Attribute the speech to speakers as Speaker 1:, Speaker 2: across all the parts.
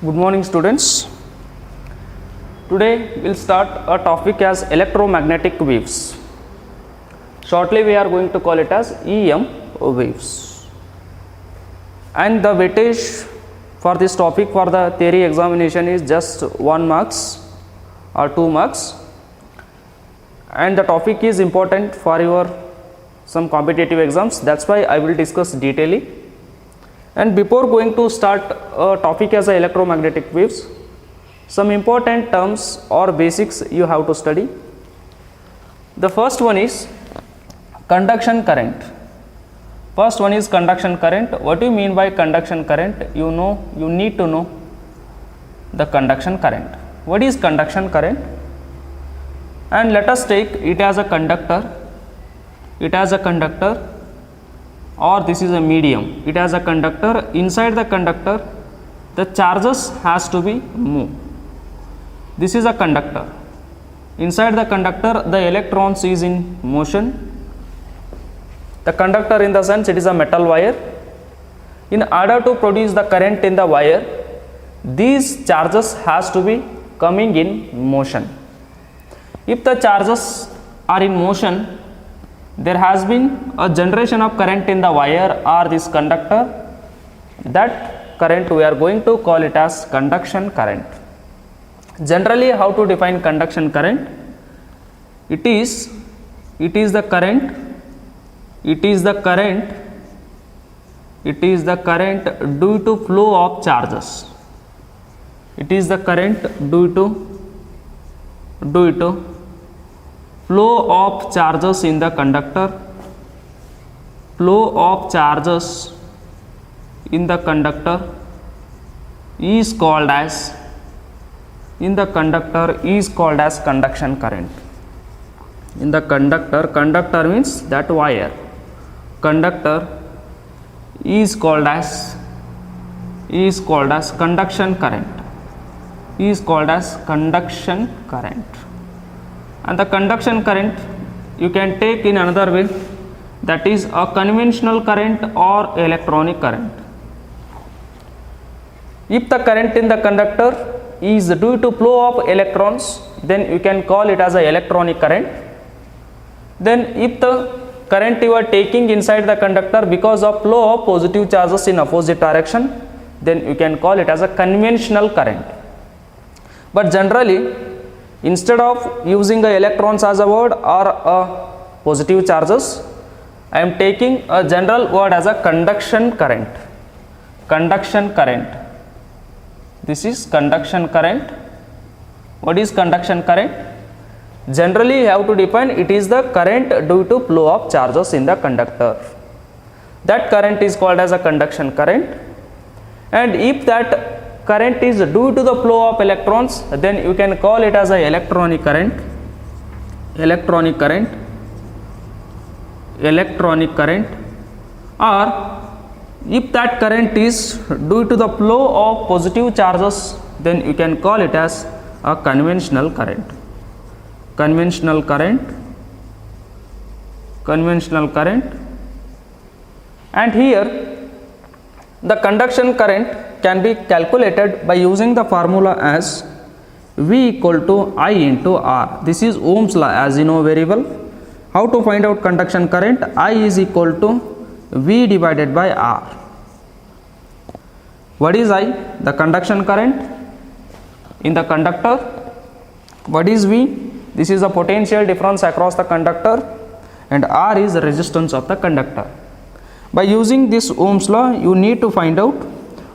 Speaker 1: Good morning, students. Today we'll start a topic as electromagnetic waves. Shortly we are going to call it as EM waves. And the weightage for this topic for the theory examination is just 1 marks or 2 marks. And the topic is important for your some competitive exams. That's why I will discuss detailedly. And before going to start a topic as electromagnetic waves, some important terms or basics you have to study. The first one is conduction current. First one is conduction current. What do you mean by conduction current? You need to know the conduction current. What is conduction current? And let us take it as a conductor. It has a conductor, or this is a medium. It has a conductor. Inside the conductor the charges has to be moved. This is a conductor. Inside the conductor the electrons is in motion. The conductor, in the sense, it is a metal wire. In order to produce the current in the wire, these charges has to be coming in motion. If the charges are in motion, there has been a generation of current in the wire or this conductor. That current we are going to call it as conduction current. Generally, how to define conduction current? It is the current due to flow of charges. It is the current due to flow of charges in the conductor. Flow of charges in the conductor is called as conduction current. In the conductor means that wire. Conductor is called as conduction current. Is called as conduction current. And the conduction current you can take in another way, that is a conventional current or electronic current. If the current in the conductor is due to flow of electrons, then you can call it as a electronic current. Then if the current you are taking inside the conductor because of flow of positive charges in opposite direction, then you can call it as a conventional current. But generally, instead of using the electrons as a word or positive charges, I am taking a general word as a conduction current. Conduction current. This is conduction current. What is conduction current? Generally, you have to define it is the current due to flow of charges in the conductor. That current is called as a conduction current. And if that current is due to the flow of electrons, then you can call it as a electronic current. Electronic current. Or if that current is due to the flow of positive charges, then you can call it as a conventional current. Conventional current. And here the conduction current can be calculated by using the formula as V equal to I into R. This is Ohm's law, as you know very well. How to find out conduction current? I is equal to V divided by R. What is I? The conduction current in the conductor. What is V? This is the potential difference across the conductor, and R is the resistance of the conductor. By using this Ohm's law, you need to find out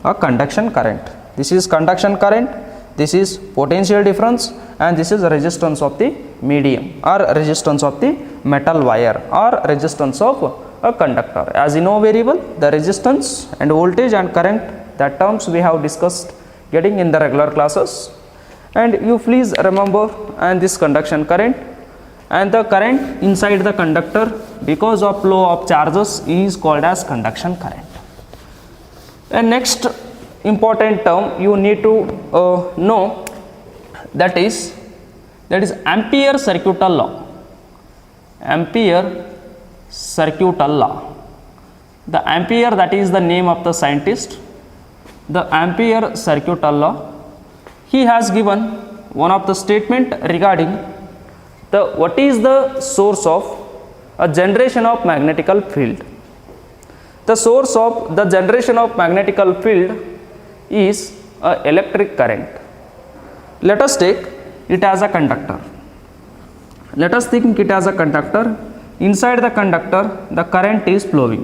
Speaker 1: a conduction current. This is conduction current, this is potential difference, and this is the resistance of the medium or resistance of the metal wire or resistance of a conductor. As you know very well, the resistance and voltage and current, that terms we have discussed getting in the regular classes. And you please remember and this conduction current, and the current inside the conductor because of flow of charges is called as conduction current. And next important term you need to know, that is Ampere circuital law. Ampere circuital law. The Ampere, that is the name of the scientist, the Ampere circuital law. He has given one of the statement regarding the what is the source of a generation of magnetical field. The source of the generation of magnetical field is a electric current. Let us take it as a conductor. Let us think it as a conductor. Inside the conductor, the current is flowing.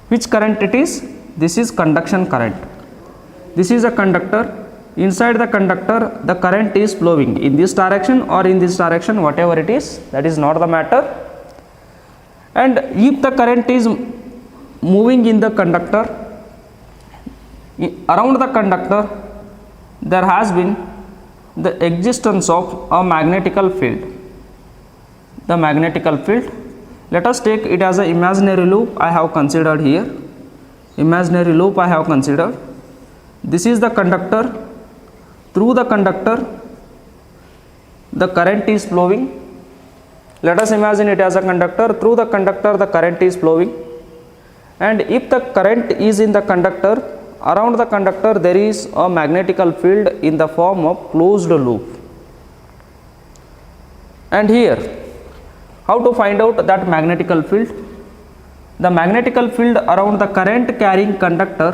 Speaker 1: Which current it is? This is conduction current. This is a conductor. Inside the conductor, the current is flowing in this direction or in this direction, whatever it is, that is not the matter. And if the current is moving in the conductor, around the conductor, there has been the existence of a magnetical field. The magnetical field, let us take it as an imaginary loop I have considered here. Imaginary loop I have considered. This is the conductor. Through the conductor, the current is flowing. Let us imagine it as a conductor. Through the conductor, the current is flowing. And if the current is in the conductor, around the conductor there is a magnetical field in the form of closed loop. And here, how to find out that magnetical field? The magnetical field around the current carrying conductor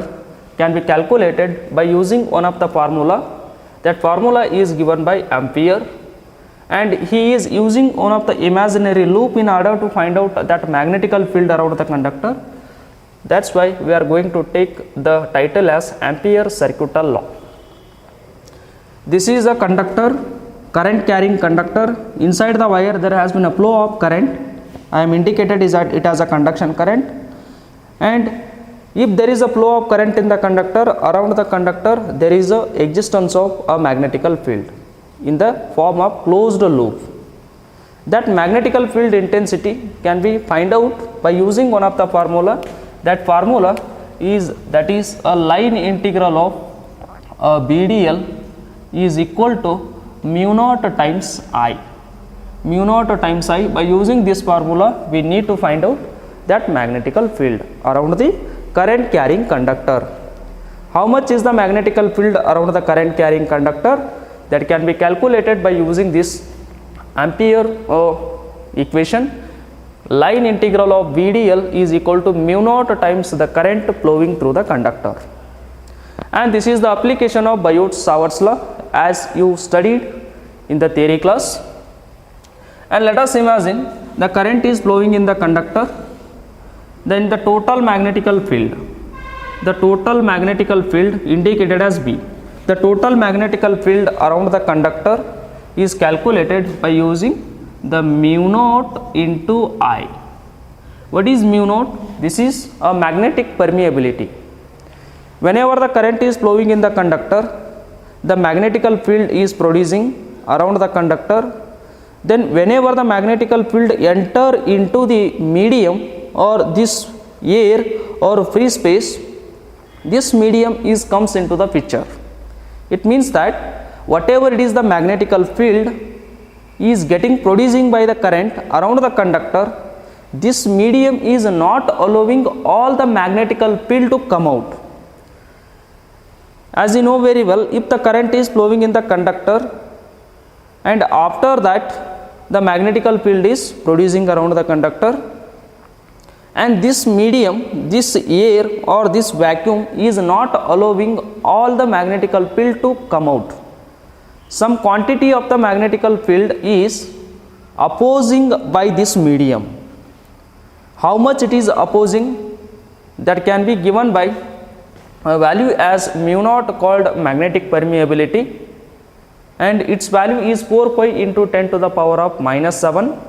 Speaker 1: can be calculated by using one of the formula. That formula is given by Ampere, and he is using one of the imaginary loop in order to find out that magnetical field around the conductor. That's why we are going to take the title as Ampere circuital law. This is a conductor, current carrying conductor. Inside the wire there has been a flow of current. I am indicated is that it has a conduction current, and if there is a flow of current in the conductor, around the conductor there is a existence of a magnetical field in the form of closed loop. That magnetical field intensity can be find out by using one of the formula. That formula is a line integral of BDL is equal to mu naught times I. Mu naught times I. By using this formula, we need to find out that magnetical field around the current carrying conductor. How much is the magnetical field around the current carrying conductor? That can be calculated by using this Ampere equation. Line integral of VDL is equal to mu naught times the current flowing through the conductor. And this is the application of Biot-Savart's law as you studied in the theory class. And let us imagine the current is flowing in the conductor. Then the total magnetical field indicated as B. The total magnetical field around the conductor is calculated by using the mu naught into I. What is mu naught? This is a magnetic permeability. Whenever the current is flowing in the conductor, the magnetical field is producing around the conductor. Then whenever the magnetical field enter into the medium or this air or free space, this medium comes into the picture. It means that whatever it is the magnetical field is getting producing by the current around the conductor, this medium is not allowing all the magnetical field to come out. As you know very well, if the current is flowing in the conductor and after that the magnetical field is producing around the conductor, and this medium, this air or this vacuum is not allowing all the magnetical field to come out. Some quantity of the magnetical field is opposing by this medium. How much it is opposing? That can be given by a value as mu naught called magnetic permeability, and its value is 4 pi into 10 to the power of minus 7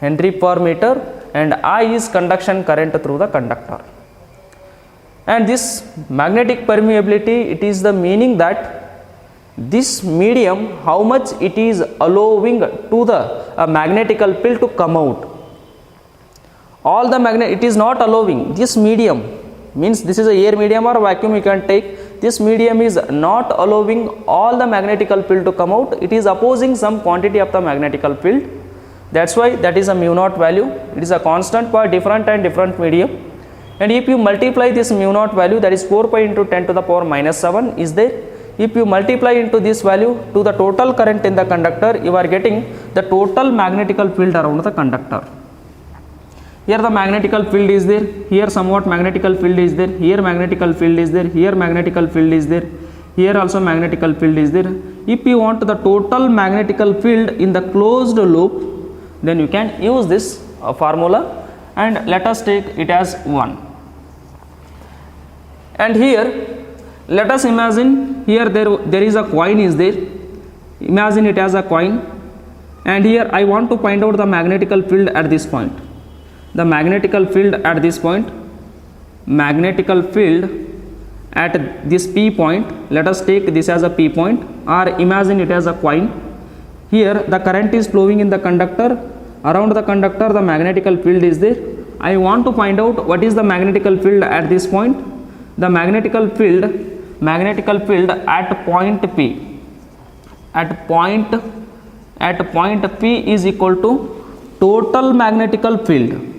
Speaker 1: Henry per meter, and I is conduction current through the conductor. And this magnetic permeability, it is the meaning that this medium, how much it is allowing to the magnetical field to come out. All the it is not allowing. This medium means this is a air medium or vacuum you can take. This medium is not allowing all the magnetical field to come out. It is opposing some quantity of the magnetical field. That's why that is a mu naught value. It is a constant for different and different medium. and if you multiply this mu naught value, that is 4 pi into 10 to the power minus 7 is there. If you multiply into this value to the total current in the conductor, you are getting the total magnetical field around the conductor. Here the magnetical field is there, here somewhat magnetical field is there, here magnetical field is there, here magnetical field is there, here also magnetical field is there. If you want the total magnetical field in the closed loop, then you can use this formula, and let us take it as 1. And here let us imagine here there is a coin is there, imagine it as a coin, and here I want to find out the magnetical field at this point. The magnetical field at this point, magnetical field at this P point, let us take this as a P point, or imagine it as a coin. Here the current is flowing in the conductor, around the conductor the magnetical field is there. I want to find out what is the magnetical field at this point. The magnetical field at point P, at point P is equal to total magnetical field,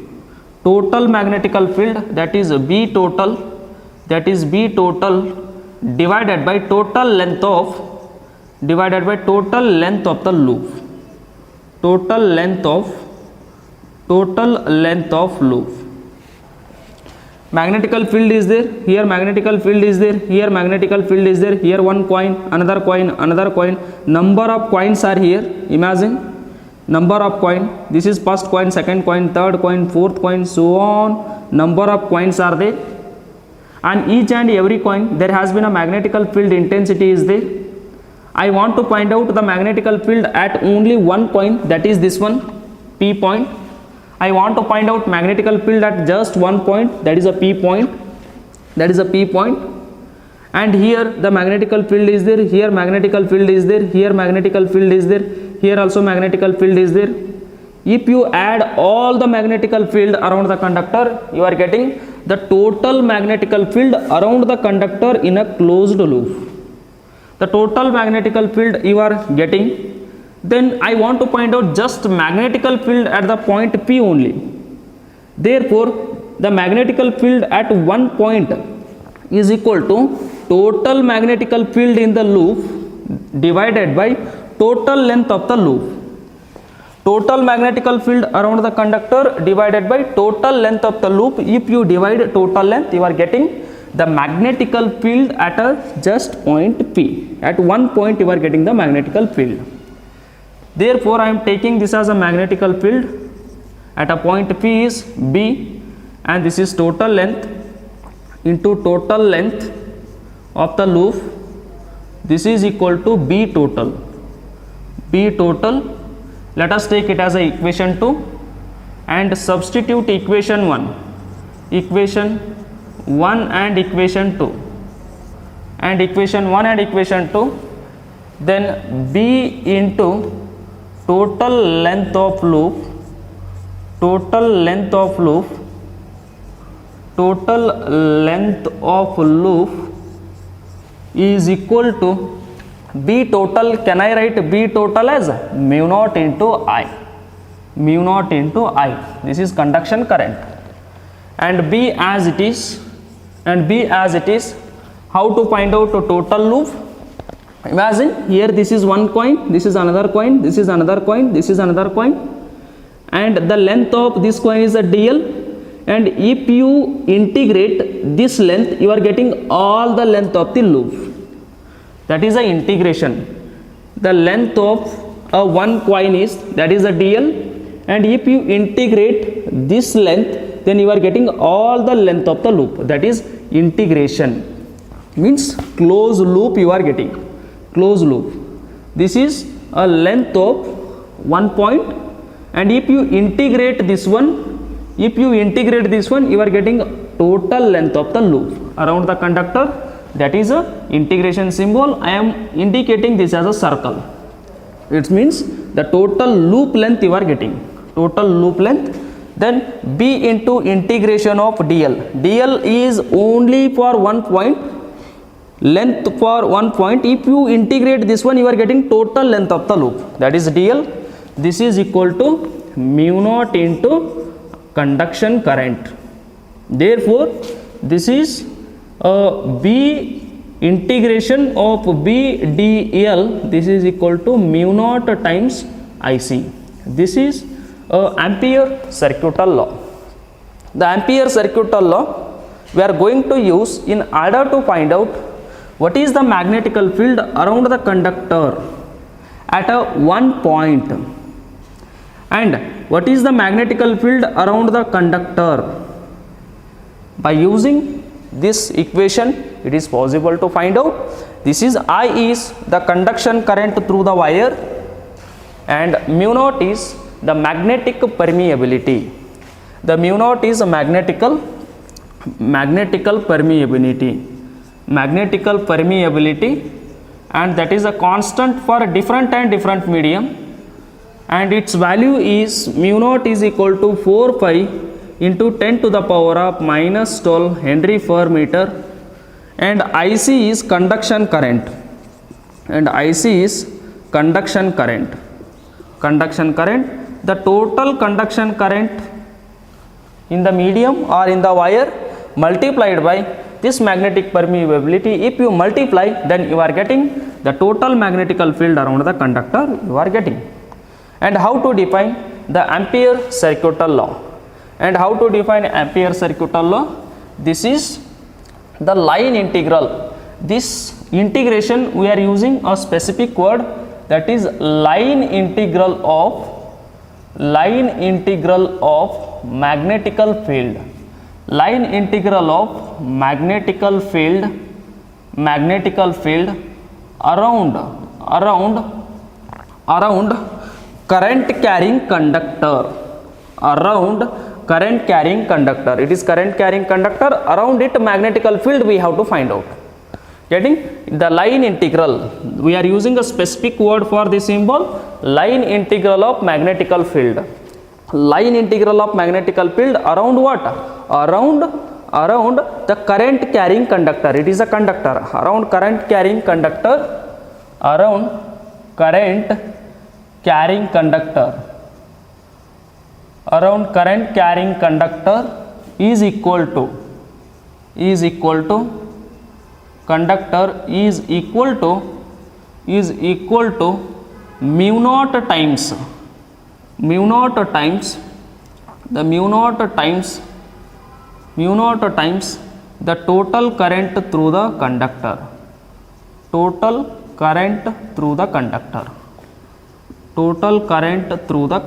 Speaker 1: that is B total, divided by total length of the loop, total length of loop. Magnetical field is there, here magnetical field is there, here magnetical field is there, here one coin, another coin, another coin, number of coins are here, imagine number of coin, this is first coin, second coin, third coin, fourth coin, so on, number of coins are there, and each and every coin there has been a magnetical field intensity is there. I want to find out the magnetical field at only one coin, that is this one P point. I want to find out magnetical field at just one point, that is a P point, and here the magnetical field is there, here magnetical field is there, here magnetical field is there, here also magnetical field is there. If you add all the magnetical field around the conductor, you are getting the total magnetical field around the conductor in a closed loop. The total magnetical field you are getting. Then I want to find out just magnetical field at the point P only. Therefore, the magnetical field at one point is equal to total magnetical field in the loop divided by total length of the loop. Total magnetical field around the conductor divided by total length of the loop. If you divide total length, you are getting the magnetical field at a just point P. At one point you are getting the magnetical field. Therefore, I am taking this as a magnetical field at a point P is B, and this is total length into total length of the loop. This is equal to B total. Let us take it as a equation 2 and substitute equation 1 and equation 2, and equation 1 and equation 2, then B into total length of loop is equal to B total. Can I write B total as mu naught into I? This is conduction current, and B as it is. How to find out the total loop? Imagine here this is one coin, this is another coin, this is another coin, this is another coin, and the length of this coin is a dl, and if you integrate this length, you are getting all the length of the loop. That is a integration. The length of a one coin is, that is a dl, and if you integrate this length, then you are getting all the length of the loop. That is integration, means closed loop you are getting. Closed loop. This is a length of one point, and if you integrate this one, you are getting total length of the loop around the conductor. That is a integration symbol. I am indicating this as a circle. It means the total loop length you are getting. Then B into integration of dl. dl is only for one point, length for one point. If you integrate this one, you are getting total length of the loop, that is dl. This is equal to mu naught into conduction current. Therefore, this is B integration of B dl, this is equal to mu naught times IC. This is Ampere circuital law. The Ampere circuital law we are going to use in order to find out what is the magnetical field around the conductor at a one point, and what is the magnetical field around the conductor. By using this equation, it is possible to find out. This is I is the conduction current through the wire, and mu naught is the magnetic permeability. The mu naught is a magnetical permeability, and that is a constant for different and different medium, and its value is mu naught is equal to 4 pi into 10 to the power of minus 12 Henry per meter, and IC is conduction current, the total conduction current in the medium or in the wire multiplied by this magnetic permeability. If you multiply, then you are getting the total magnetical field around the conductor you are getting. And how to define the Ampere circuital law? This is the line integral. This integration we are using a specific word, that is line integral of magnetical field. Line integral of magnetical field around current carrying conductor. It is current carrying conductor. Around it magnetical field we have to find out. Getting the line integral, we are using a specific word for this symbol, line integral of magnetical field. Line integral of magnetical field around what? Around the current carrying conductor. It is a conductor. Around current carrying conductor. Is equal to mu naught times the total current through the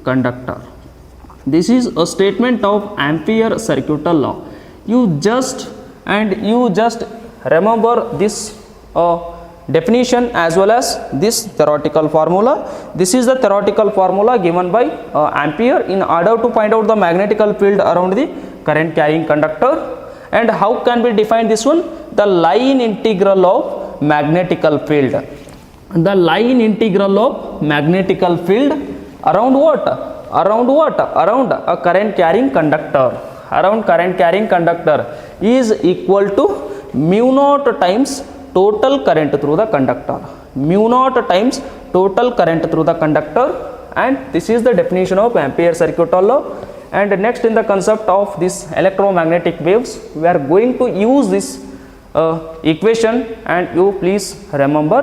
Speaker 1: conductor. This is a statement of Ampere circuital law. You just remember this definition as well as this theoretical formula. This is the theoretical formula given by Ampere in order to find out the magnetical field around the current carrying conductor. And how can we define this one? The line integral of magnetical field. The line integral of magnetical field around what? Around a current carrying conductor. Is equal to mu naught times total current through the conductor. And this is the definition of Ampere circuital law. And next, in the concept of this electromagnetic waves, we are going to use this equation, and you please remember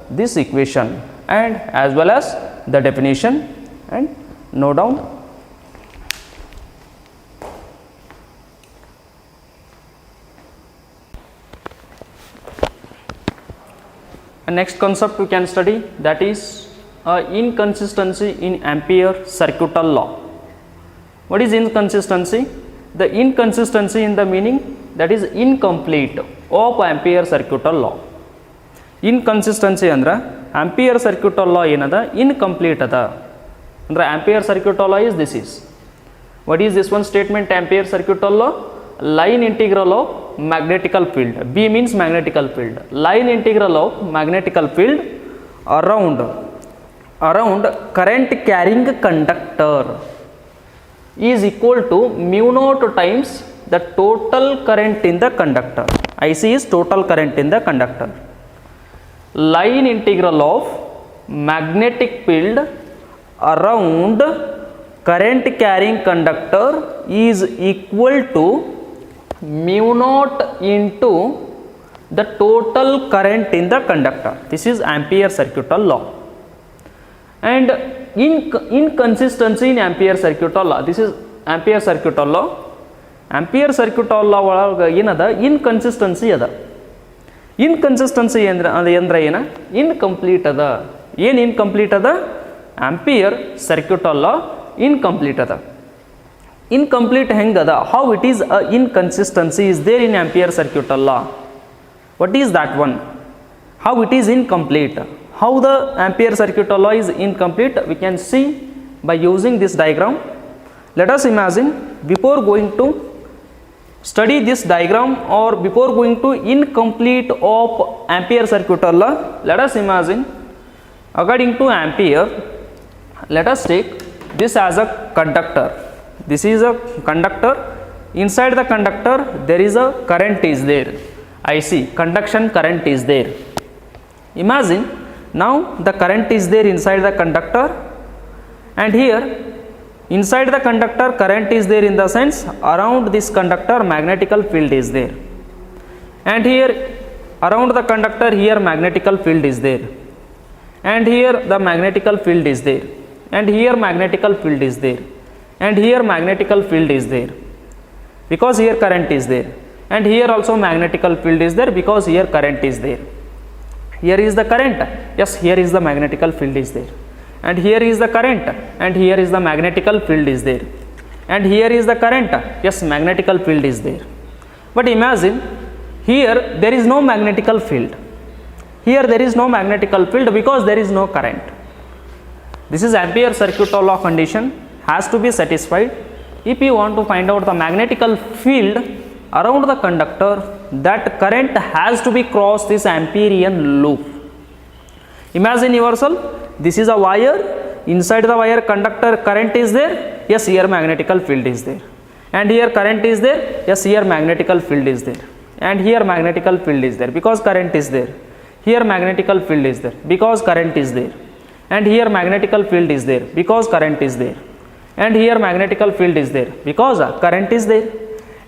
Speaker 1: this equation and as well as the definition and note down. And next concept we can study, that is inconsistency in Ampere circuital law. What is inconsistency? The inconsistency in the meaning, that is incomplete of Ampere circuital law. Inconsistency andre Ampere circuital law enada incomplete ada. Andre Ampere circuital law is this is. What is this one statement? Ampere circuital law, line integral of magnetical field. B means magnetical field. Line integral of magnetical field around current carrying conductor is equal to mu naught times the total current in the conductor. IC is total current in the conductor. Line integral of magnetic field around current carrying conductor is equal to mu naught into the total current in the conductor. This is Ampere circuital law. And inconsistency in Ampere circuital law. This is Ampere circuital law. Ampere circuital law ಒಳಗೆ ಏನದ inconsistency ಅದ. Inconsistency ಅಂದ್ರೆ ಏನ incomplete ಅದ. ಏನು incomplete ಅದ? Ampere circuital law incomplete ಅದ. Incomplete ಹೆಂಗದ? How it is a inconsistency is there in Ampere circuital law. What is that one? How it is incomplete? How the Ampere circuital law is incomplete? We can see by using this diagram. Let us imagine, before going to study this diagram or before going to incomplete of Ampere circuital law, let us imagine, according to Ampere, let us take this as a conductor. This is a conductor. Inside the conductor there is a current is there. I see conduction current is there. Imagine now the current is there inside the conductor, and here inside the conductor current is there in the sense around this conductor magnetical field is there, and here around the conductor here magnetical field is there, and here the magnetical field is there, and here magnetical field is there, and here magnetical field is there because here current is there, and here also magnetical field is there because here current is there. Here is the current, yes, here is the magnetical field is there, and here is the current, and here is the magnetical field is there, and here is the current, yes, magnetical field is there. But imagine here there is no magnetical field, here there is no magnetical field because there is no current. This is Ampere circuital law condition has to be satisfied if you want to find out the magnetical field around the conductor. That current has to be cross this Amperian loop. Imagine yourself, this is a wire, inside the wire conductor current is there, yes, here magnetical field is there, and here current is there, yes, here magnetical field is there, and here magnetical field is there because current is there, here magnetical field is there because current is there, and here magnetical field is there because current is there, and here magnetical field is there because current is there,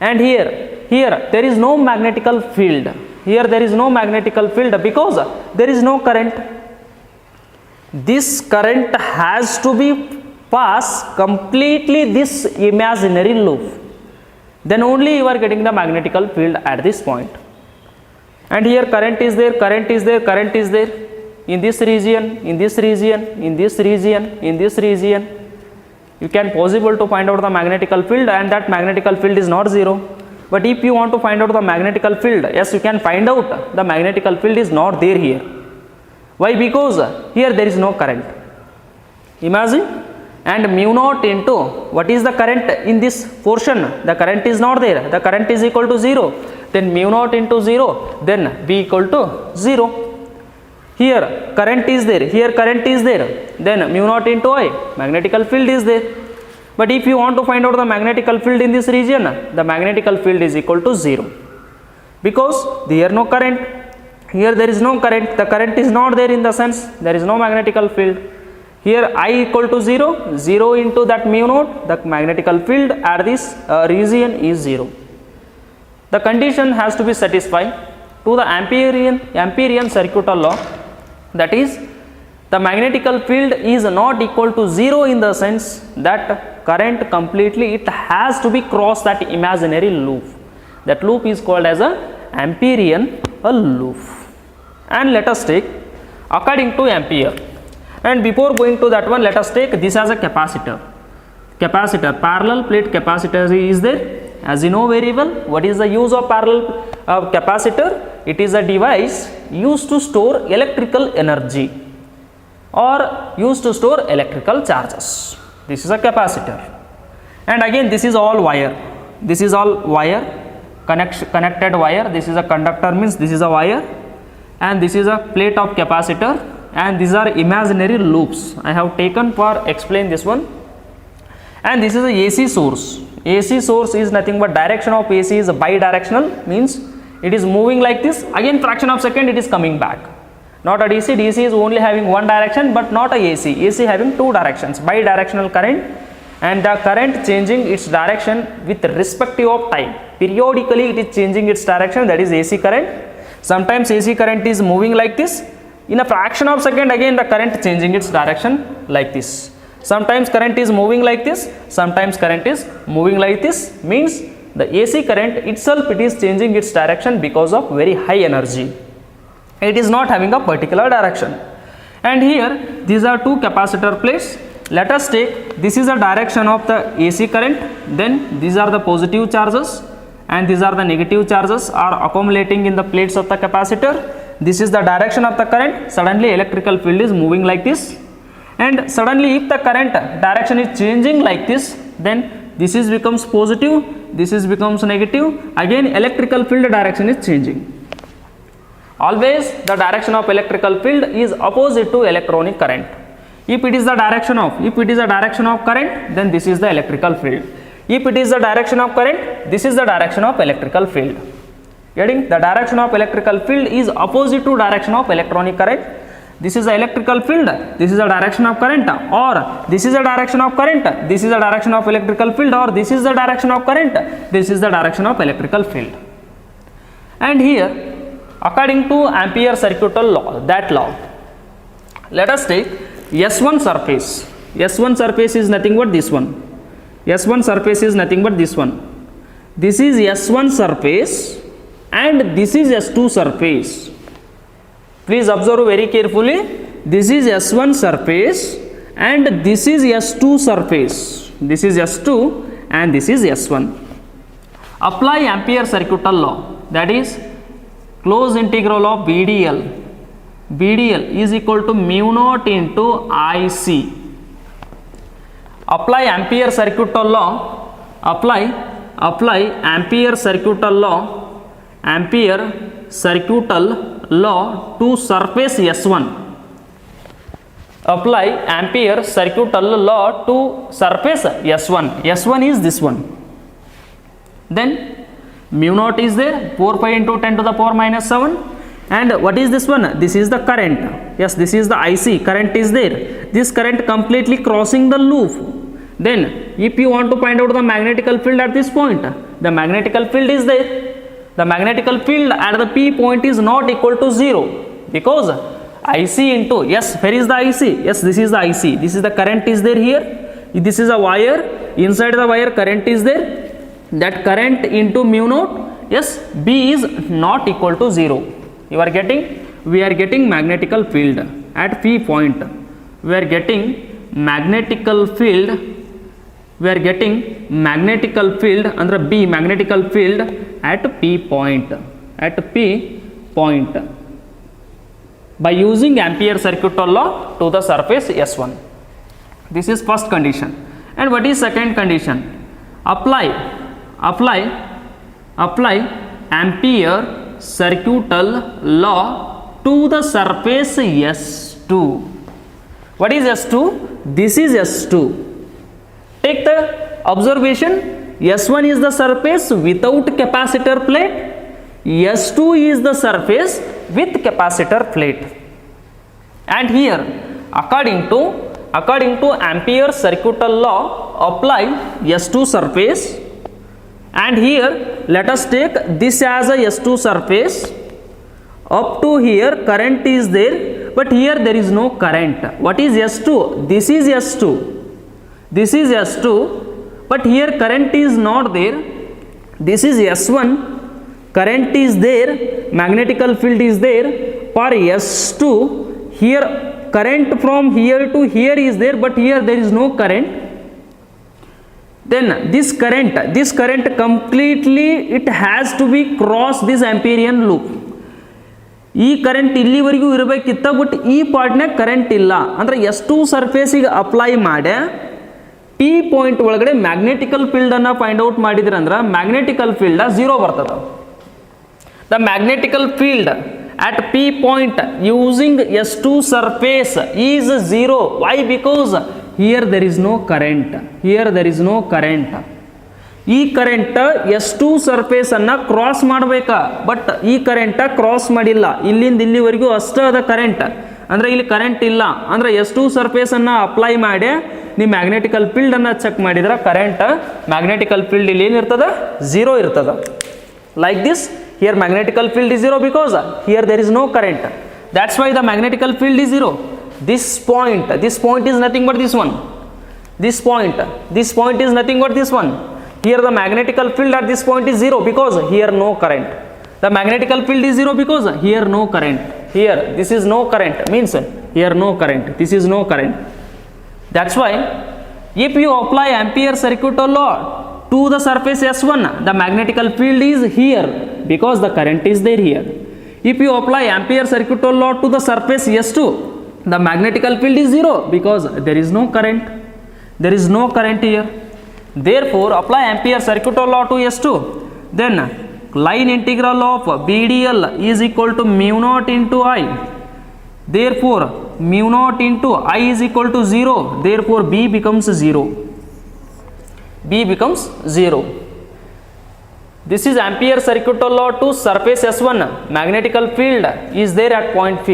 Speaker 1: and here there is no magnetical field, here there is no magnetical field because there is no current. This current has to be pass completely this imaginary loop, then only you are getting the magnetical field at this point. And here current is there, current is there, current is there in this region, in this region, in this region, in this region. You can possible to find out the magnetical field, and that magnetical field is not zero. But if you want to find out the magnetical field, yes, you can find out the magnetical field is not there here. Why? Because here there is no current. Imagine, and mu naught into what is the current in this portion? The current is not there. The current is equal to 0. Then mu naught into 0, then V equal to 0. Here current is there, here current is there, then mu naught into I, magnetical field is there. But if you want to find out the magnetical field in this region, the magnetical field is equal to 0 because here no current, here there is no current, the current is not there in the sense there is no magnetical field. Here I equal to 0, 0 into that mu naught, the magnetical field at this region is 0. The condition has to be satisfied to the Amperian circuital law, that is the magnetical field is not equal to 0 in the sense that current completely it has to be cross that imaginary loop. That loop is called as a Amperian loop. And let us take according to Ampere, and before going to that one, let us take this as a capacitor. Capacitor, parallel plate capacitor is there. As you know very well, what is the use of parallel capacitor? It is a device used to store electrical energy or used to store electrical charges. This is a capacitor. And again, this is all wire. This is all wire, connected wire. This is a conductor, means this is a wire, and this is a plate of capacitor, and these are imaginary loops I have taken for explain this one. And this is a AC source. AC source is nothing but direction of AC is bidirectional, means it is moving like this, again fraction of second it is coming back. Not a DC. DC is only having one direction, but not a AC. AC having two directions, bidirectional current, and the current changing its direction with respective of time. Periodically it is changing its direction, that is AC current. Sometimes AC current is moving like this, in a fraction of second again the current changing its direction like this. Sometimes current is moving like this, sometimes current is moving like this, means the AC current itself it is changing its direction because of very high energy. It is not having a particular direction. And here these are two capacitor plates. Let us take, this is the direction of the AC current, then these are the positive charges and these are the negative charges are accumulating in the plates of the capacitor. This is the direction of the current. Suddenly electrical field is moving like this, and suddenly if the current direction is changing like this, then this is becomes positive, this is becomes negative, again electrical field direction is changing. Always the direction of electrical field is opposite to electronic current. If it is the direction of current, then this is the electrical field. If it is the direction of current, this is the direction of electrical field. Getting? The direction of electrical field is opposite to direction of electronic current. This is the electrical field, this is the direction of current, or this is the direction of current, this is the direction of electrical field, or this is the direction of current, this is the direction of electrical field. And here, according to Ampere circuital law, that law, let us take S1 surface. S1 surface is nothing but this one. S1 surface is nothing but this one. This is S1 surface and this is S2 surface. Please observe very carefully. This is S1 surface and this is S2 surface. This is S2 and this is S1. Apply Ampere circuital law, that is closed integral of VDL. VDL is equal to mu naught into IC. Apply Ampere circuital law. Apply Ampere circuital law. Ampere circuital law to surface S1. Apply Ampere circuital law to surface S1. S1 is this one. Then mu naught is there, 4 pi into 10 to the power minus 7. And what is this one? This is the current. Yes, this is the IC. Current is there. This current completely crossing the loop. Then if you want to find out the magnetical field at this point, the magnetical field is there. The magnetical field at the P point is not equal to 0, because IC into, yes, where is the IC? Yes, this is the IC. This is the current is there here. This is a wire. Inside the wire current is there. That current into mu naught, yes, B is not equal to 0. You are getting, we are getting magnetical field at P point. We are getting magnetical field. We are getting magnetical field under B, magnetical field at P point. At P point. By using Ampere circuital law to the surface S1. This is first condition. And what is second condition? Apply Ampere circuital law to the surface S2. What is S2? This is S2. Take the observation. S1 is the surface without capacitor plate. S2 is the surface with capacitor plate. And here, according to Ampere circuital law, apply S2 surface. And here let us take this as a S2 surface. Up to here current is there, but here there is no current. What is S2? This is S2. This is S2, but here current is not there. This is S1. Current is there, magnetical field is there. For S2, here current from here to here is there, but here there is no current. Then this current completely it has to be cross this Amperian loop. ಈ current ಇಲ್ಲಿವರೆಗೂ ಇರಬೇಕಿತ್ತ, but ಈ ಪಾರ್ಟ್ನಾಗ current ಇಲ್ಲ ಅಂದ್ರೆ S2 ಸರ್ಫೇಸಿಗೆ apply ಮಾಡಿ P point ಒಳಗಡೆ ಮ್ಯಾಗ್ನೆಟಿಕಲ್ ಫೀಲ್ಡ್ ಅನ್ನ ಫೈಂಡ್ ಔಟ್ ಮಾಡಿದ್ರೆ ಅಂದ್ರೆ ಮ್ಯಾಗ್ನೆಟಿಕಲ್ ಫೀಲ್ಡ್ 0 ಬರ್ತದೆ. The magnetical field at P point using S2 surface is 0. Why? Because here there is no current. Here there is no current. ಈ current S2 surface ಅನ್ನ cross ಮಾಡಬೇಕಾ, but ಈ current cross ಮಾಡಿಲ್ಲ. ಇಲ್ಲಿಂದ ಇಲ್ಲಿವರೆಗೂ ಅಷ್ಟೇ ಅದ ಕರೆಂಟ್, ಅಂದ್ರೆ ಇಲ್ಲಿ ಕರೆಂಟ್ ಇಲ್ಲ. ಅಂದ್ರೆ S2 ಸರ್ಫೇಸ್ ಅನ್ನ ಅಪ್ಲೈ ಮಾಡಿ ನೀವು ಮ್ಯಾಗ್ನೆಟಿಕಲ್ ಫೀಲ್ಡನ್ನು ಚೆಕ್ ಮಾಡಿದ್ರೆ ಕರೆಂಟ್ ಮ್ಯಾಗ್ನೆಟಿಕಲ್ ಫೀಲ್ಡ್ ಇಲ್ಲಿ ಏನಿರ್ತದೆ 0 ಇರ್ತದೆ. Like this here magnetical field is 0 because here there is no current. That's why the magnetic field is 0. This point is nothing but this one. This point is nothing but this one. Here the magnetic field at this point is 0 because here no current. The magnetic field is 0 because here no current. Here this is no current means here no current. This is no current. That's why if you apply Ampere circuit law to the surface S1, the magnetic field is here because the current is there here. If you apply Ampere circuit law to the surface S2, the magnetic field is 0 because there is no current. There is no current here. Therefore, apply Ampere circuit law to S2. Then, line integral of BDL is equal to mu naught into I. Therefore, mu naught into I is equal to 0. Therefore, B becomes 0. B becomes 0. This is Ampere circuit law to surface S1. Magnetic field is there at point P.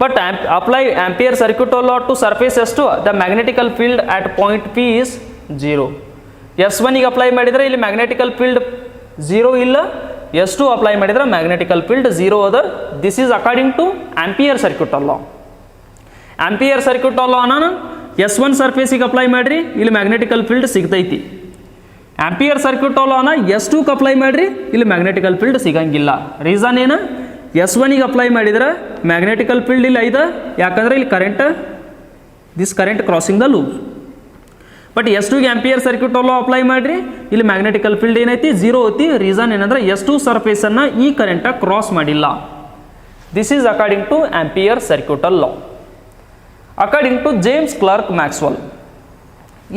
Speaker 1: But apply Ampere circuit law to surface S2. The magnetic field at point P is 0. S1 ಗೆ apply ಮಾಡಿದರೆ ಇಲ್ಲಿ magnetical field 0 ಇಲ್ಲ. S2 apply ಮಾಡಿದರೆ ಮ್ಯಾಗ್ನೆಟಿಕಲ್ field 0 ಅದ. This is according to Ampere circuit law. Ampere circuit ಲಾನ S1 ಸರ್ಫೇಸಿಗೆ apply ಮಾಡಿರಿ, ಇಲ್ಲಿ ಮ್ಯಾಗ್ನೆಟಿಕಲ್ ಫೀಲ್ಡ್ ಸಿಗ್ತೈತಿ. ಆಂಪಿಯರ್ ಸರ್ಕ್ಯೂಟ್ ಲಾನ S2 ಗೆ ಅಪ್ಲೈ ಮಾಡಿರಿ, ಇಲ್ಲಿ ಮ್ಯಾಗ್ನೆಟಿಕಲ್ ಫೀಲ್ಡ್ ಸಿಗಂಗಿಲ್ಲ. ರೀಸನ್ ಏನು? S1 ಗೆ ಅಪ್ಲೈ ಮಾಡಿದ್ರೆ ಮ್ಯಾಗ್ನೆಟಿಕಲ್ ಫೀಲ್ಡ್ ಇಲ್ಲಿ ಐದ, ಯಾಕಂದ್ರೆ ಇಲ್ಲಿ current, this current crossing the loop. But S2 ಗೆ ಆಂಪಿಯರ್ ಸರ್ಕ್ಯೂಟ್ ಲಾ ಅಪ್ಲೈ ಮಾಡಿರಿ, ಇಲ್ಲಿ ಮ್ಯಾಗ್ನೆಟಿಕಲ್ ಫೀಲ್ಡ್ ಏನೈತಿ 0 ಐತಿ. ರೀಸನ್ ಏನಂದ್ರೆ S2 ಸರ್ಫೇಸ್ ಅನ್ನ ಈ ಕರೆಂಟ್ ಕ್ರಾಸ್ ಮಾಡಿಲ್ಲ. This is according to Ampere circuit law. According to James Clerk Maxwell,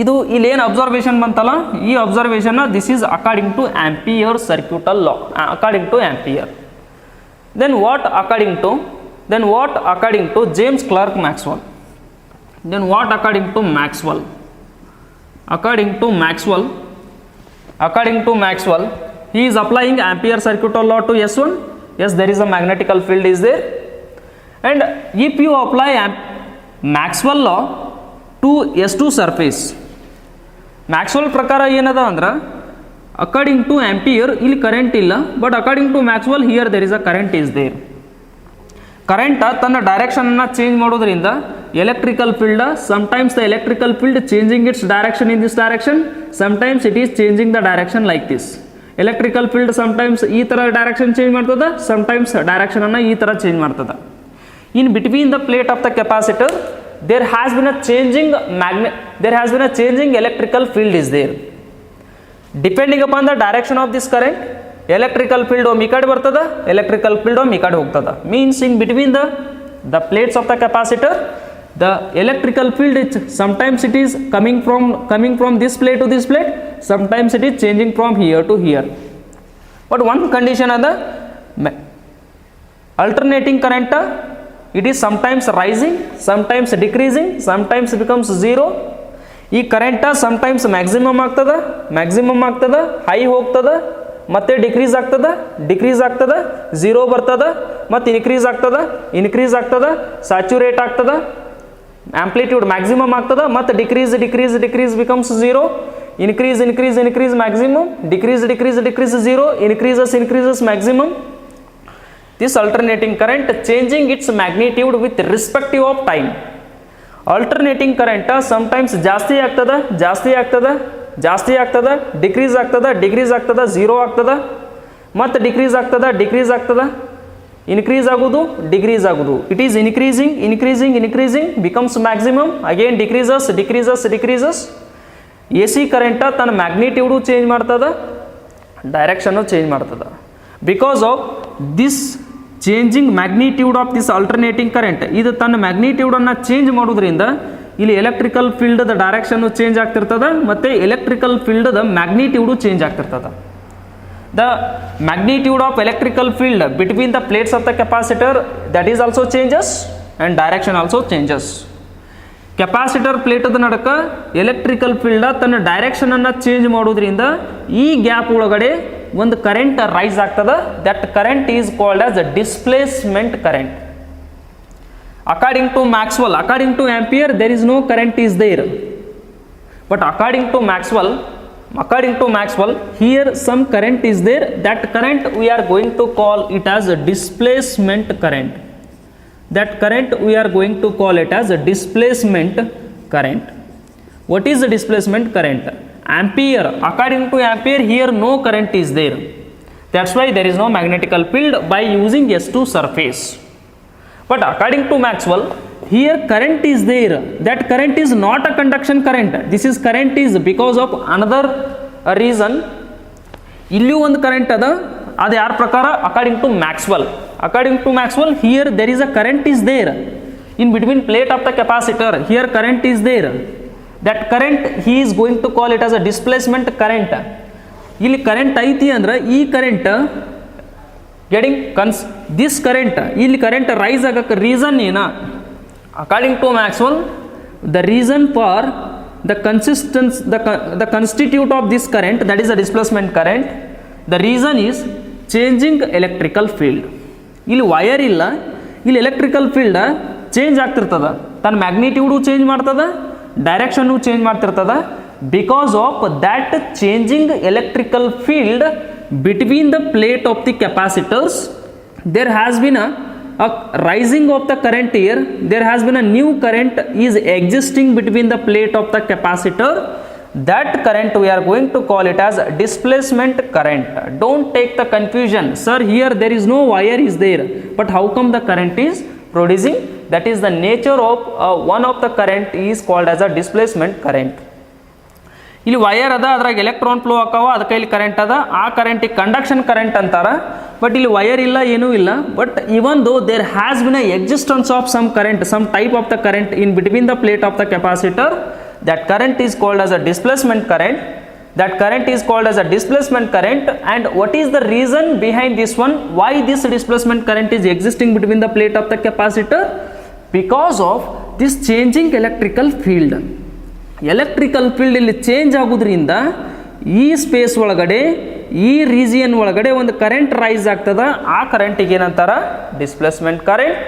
Speaker 1: ಇದು ಇಲ್ಲಿ ಏನು ಅಬ್ಸರ್ವೇಷನ್ ಬಂತಲ್ಲ, ಈ observation this is according to Ampere circuital law, according to Ampere. then what according to James Clerk Maxwell? Then what according to Maxwell? According to Maxwell, he is applying Ampere circuit law to S1. Yes, there is a magnetical field is there, and if you apply Maxwell law to S2 surface, Maxwell ಪ್ರಕಾರ ಏನದ ಅಂದ್ರೆ according to Ampere ಇಲ್ಲಿ current ಇಲ್ಲ, but according to Maxwell here there is a current is there. Current ತನ್ನ ಡೈರೆಕ್ಷನ್ನ change ಮಾಡೋದ್ರಿಂದ electrical field, sometimes the electrical field changing its direction in this direction, sometimes it is changing the direction like this. Electrical field sometimes ಈ ಥರ direction change ಮಾಡ್ತದ, sometimes ಡೈರೆಕ್ಷನನ್ನು ಈ ಥರ change ಮಾಡ್ತದ. In between the plate of the capacitor there has been a changing electrical field is there. Depending upon the direction of this current, electrical field om ikade bartada, electrical field om ikade hogtada. Means in between the plates of the capacitor, the electrical field is sometimes it is coming from this plate to this plate, sometimes it is changing from here to here. But one condition of the alternating current, it is sometimes rising, sometimes decreasing, sometimes becomes 0. ಈ current sometimes maximum ಆಗ್ತದ, high ಹೋಗ್ತದ, ಮತ್ತೆ decrease ಆಗ್ತದ, 0 ಬರ್ತದ, ಮತ್ತೆ increase ಆಗ್ತದ, saturate ಆಗ್ತದ, amplitude maximum ಆಗ್ತದ, ಮತ್ತೆ decrease becomes 0, increase maximum, decrease 0, increases maximum. This alternating current changing its magnitude with respective of time. Alternating current sometimes ಜಾಸ್ತಿ ಆಗ್ತದ, ಡಿಕ್ರೀಸ್ ಆಗ್ತದ, 0 ಆಗ್ತದ, ಮತ್ತೆ ಡಿಕ್ರೀಸ್ ಆಗ್ತದ, ಇನ್ಕ್ರೀಸ್ ಆಗೋದು, ಡಿಕ್ರೀಸ್ ಆಗೋದು. It is increasing becomes maximum, again decreases. A C current ತನ್ನ magnitude change ಮಾಡ್ತದ, ಡೈರೆಕ್ಷನ್ನು ಚೇಂಜ್ ಮಾಡ್ತದ. Because of this changing magnitude of this alternating current, ಇದು ತನ್ನ ಮ್ಯಾಗ್ನಿಟ್ಯೂಡನ್ನು ಚೇಂಜ್ ಮಾಡೋದ್ರಿಂದ ಇಲ್ಲಿ ಎಲೆಕ್ಟ್ರಿಕಲ್ ಫೀಲ್ಡ್ದ ಡೈರೆಕ್ಷನ್ನು ಚೇಂಜ್ ಆಗ್ತಿರ್ತದ, ಮತ್ತು ಎಲೆಕ್ಟ್ರಿಕಲ್ ಫೀಲ್ಡ್ದ ಮ್ಯಾಗ್ನಿಟ್ಯೂಡು ಚೇಂಜ್ ಆಗ್ತಿರ್ತದ. The magnitude of electrical field between the plates of the capacitor that is also changes and direction also changes. Capacitor ಪ್ಲೇಟದ ನಡಕ ಎಲೆಕ್ಟ್ರಿಕಲ್ ಫೀಲ್ಡ್ ತನ್ನ ಡೈರೆಕ್ಷನನ್ನು ಚೇಂಜ್ ಮಾಡೋದ್ರಿಂದ ಈ ಗ್ಯಾಪ್ ಒಳಗಡೆ ಒಂದು ಕರೆಂಟ್ ರೈಸ್ ಆಗ್ತದ. That current is called as displacement current. according to Maxwell, according to Ampere, there is no current is there. But according to Maxwell, here some current is there. That current we are going to call it as a displacement current. That current we are going to call it as a displacement current. What is the displacement current? Ampere. According to Ampere, here no current is there. That's why there is no magnetical field by using S2 surface. But according to Maxwell, here current is there. That current is not a conduction current. This is current is because of another reason. Illu one current ada, adu yaar prakara? According to Maxwell. According to Maxwell, here there is a current is there in between plate of the capacitor. Here current is there. That current he is going to call it as a displacement current. Illi current aiti andre ee current getting this current illi current rise agak reason ena? According to Maxwell, the reason for the constitute of this current, that is the displacement current, the reason is changing electrical field. ಇಲ್ಲಿ wire ಇಲ್ಲ, ಇಲ್ಲಿ electrical field change ಆಗ್ತಿರ್ತದ, ತನ್ನ magnitude change ಮಾಡ್ತದ, ಡೈರೆಕ್ಷನ್ನು change ಮಾಡ್ತಿರ್ತದ. Because of that changing electrical field between the plate of the capacitors, there has been a rising of the current here. There has been a new current is existing between the plate of the capacitor. That current we are going to call it as displacement current. Don't take the confusion, sir, here there is no wire is there, but how come the current is producing? That is the nature of one of the current is called as a displacement current. ಇಲ್ಲಿ wire ಅದ, ಅದ್ರಾಗ electron flow ಆಕಾವ, ಅದಕ್ಕೆ ಇಲ್ಲಿ current ಅದ, ಆ ಕರೆಂಟಿಗೆ conduction current ಅಂತಾರ. But ಇಲ್ಲಿ ವೈರ್ ಇಲ್ಲ, ಏನೂ ಇಲ್ಲ. But even though there has been a existence of some current, some type of the current in between the plate of the capacitor, that current is called as a displacement current. That current is called as a displacement current. And what is the reason behind this one? Why this displacement current is existing between the plate of the capacitor? Because of this changing electrical field. Electrical field ಇಲ್ಲಿ change ಆಗೋದ್ರಿಂದ ಈ space ಒಳಗಡೆ, ಈ region ಒಳಗಡೆ ಒಂದು current rice ಆಗ್ತದ. ಆ ಕರೆಂಟಿಗೆ ಏನಂತಾರ? Displacement current.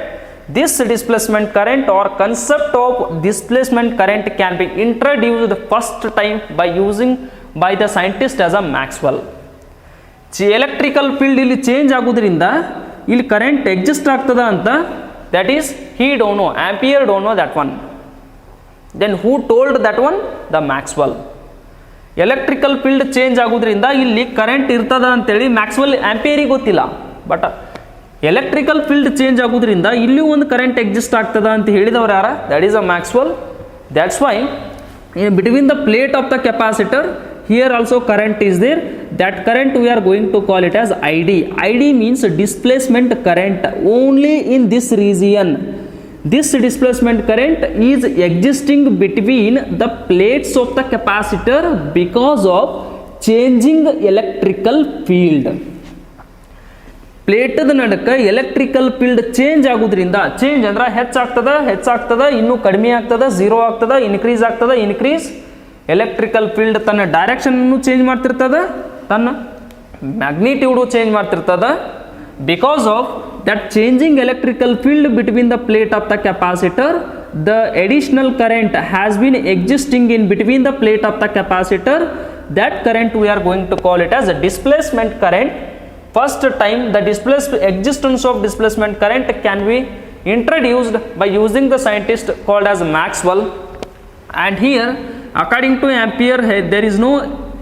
Speaker 1: This displacement current or concept of displacement current can be introduced first time by the scientist as a Maxwell. Electrical field ಇಲ್ಲಿ ಚೇಂಜ್ ಆಗೋದ್ರಿಂದ ಇಲ್ಲಿ ಕರೆಂಟ್ ಎಕ್ಸಿಸ್ಟ್ ಆಗ್ತದ ಅಂತ, that is he don't know, Ampere don't know that one. Then who told that one? The Maxwell. Electrical field change ಆಗೋದ್ರಿಂದ ಇಲ್ಲಿ current ಇರ್ತದ ಅಂತೇಳಿ Maxwell, ಆಂಪಿಯರಿಗೆ ಗೊತ್ತಿಲ್ಲ. ಬಟ್ ಎಲೆಕ್ಟ್ರಿಕಲ್ ಫೀಲ್ಡ್ ಚೇಂಜ್ ಆಗೋದ್ರಿಂದ ಇಲ್ಲಿ ಒಂದು ಕರೆಂಟ್ ಎಕ್ಸಿಸ್ಟ್ ಆಗ್ತದ ಅಂತ ಹೇಳಿದವ್ರು ಯಾರ? That is a Maxwell. That's why between the plate of the capacitor here also current is there. That current we are going to call it as ID. ID means displacement current only in this region. This displacement current is existing between the plates of the capacitor because of changing electrical field. ಪ್ಲೇಟದ ನಡಕ electrical field change ಆಗೋದ್ರಿಂದ, change ಅಂದ್ರೆ ಹೆಚ್ಚಾಗ್ತದ, ಇನ್ನೂ ಕಡಿಮೆ ಆಗ್ತದ, zero ಆಗ್ತದ, increase. Electrical field ತನ್ನ ಡೈರೆಕ್ಷನ್ ಚೇಂಜ್ ಮಾಡ್ತಿರ್ತದ, ತನ್ನ ಮ್ಯಾಗ್ನಿಟ್ಯೂಡು ಚೇಂಜ್ ಮಾಡ್ತಿರ್ತದ. Because of that changing electrical field between the plate of the capacitor, the additional current has been existing in between the plate of the capacitor. That current we are going to call it as a displacement current. First time the existence of displacement current can be introduced by using the scientist called as Maxwell. And here according to Ampere there is no